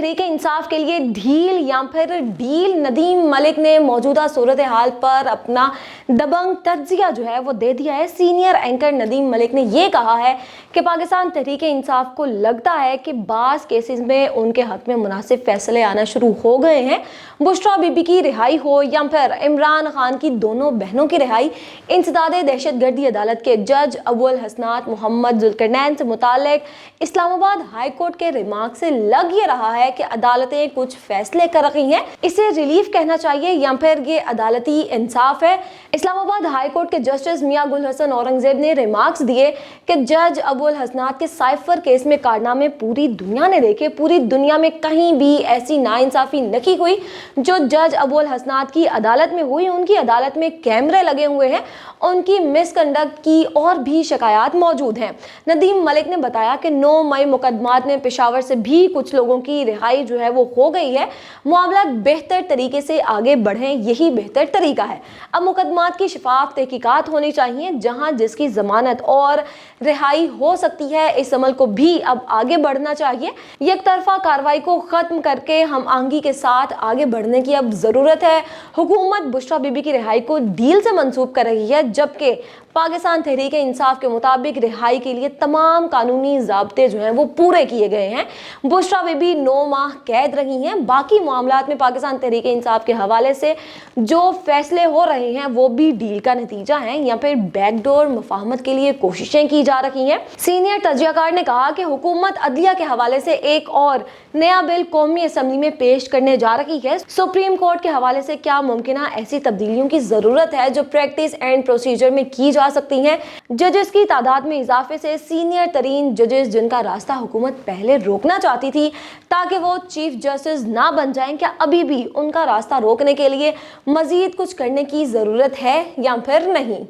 तहरीक इंसाफ के लिए ढील या फिर डील? नदीम मलिक ने मौजूदा सूरत हाल पर अपना दबंग तज्जिया जो है वो दे दिया है। सीनियर एंकर नदीम मलिक ने ये कहा है कि पाकिस्तान तहरीक इंसाफ को लगता है कि बाज़ केसेस में उनके हक में मुनासिब फैसले आना शुरू हो गए हैं। बुशरा बीबी की रिहाई हो या फिर इमरान खान की दोनों बहनों की रिहाई, इंसदाद दहशतगर्दी अदालत के जज अबुल हसनात मोहम्मद जुल्करनैन से मुतालिक इस्लामाबाद हाई कोर्ट के रिमार्क से लग ये रहा है कि अदालतें कुछ फैसले कर रही हैं। इसे रिलीफ कहना चाहिए या फिर ये अदालती इंसाफ है। इस्लामाबाद हाई कोर्ट के जस्टिस मियां गुल हसन औरंगजेब ने रिमार्क्स दिए कि जज अबुल हसनात के साइफर केस में कारनामे पूरी दुनिया ने देखे। पूरी दुनिया में कहीं भी ऐसी नाइंसाफी नहीं हुई जो जज अबुल हसनात की अदालत में हुई। उनकी अदालत में कैमरे लगे हुए हैं, उनकी मिसकंडक्ट की और भी शिकायत मौजूद हैं। नदीम मलिक ने बताया कि 9 मई मुकदमात में पेशावर से भी कुछ लोगों की रिहाई जो है वो हो गई है। मामला बेहतर तरीके से आगे बढ़ें, यही बेहतर तरीका है। अब मुकदमात की शफाफ तहकीकात होनी चाहिए, जहां जिसकी जमानत और रिहाई हो सकती है, इस अमल को भी अब आगे बढ़ना चाहिए। एक तरफा कार्रवाई को खत्म करके हम आंगी के साथ आगे बढ़ने की अब जरूरत है। हुकूमत बुशरा बीबी की रिहाई को डील से मंसूब कर रही है, जबकि पाकिस्तान तहरीक इंसाफ के मुताबिक रिहाई के लिए तमाम कानूनी ज़ाब्ते जो हैं वो पूरे किए गए हैं। बुशरा बीबी 9 माह कैद रही हैं। बाकी मामलात में पाकिस्तान तहरीक इंसाफ के हवाले से जो फैसले हो रहे हैं वो भी डील का नतीजा है या फिर बैकडोर मुफाहमत के लिए कोशिशें की जा रही हैं। सीनियर तज्जियाकार ने कहा कि हुकूमत अदलिया के हवाले से एक और नया बिल कौमी असम्बली में पेश करने जा रही है। सुप्रीम कोर्ट के हवाले से क्या मुमकिन ऐसी तब्दीलियों की जरूरत है जो प्रैक्टिस एंड प्रोसीजर में की जा सकती हैं। जजेस की तादाद में इजाफे से सीनियर तरीन जजेस जिनका रास्ता हुकूमत पहले रोकना चाहती थी ताकि वो चीफ जस्टिस ना बन जाएं, क्या अभी भी उनका रास्ता रोकने के लिए मजीद कुछ करने की जरूरत है या फिर नहीं?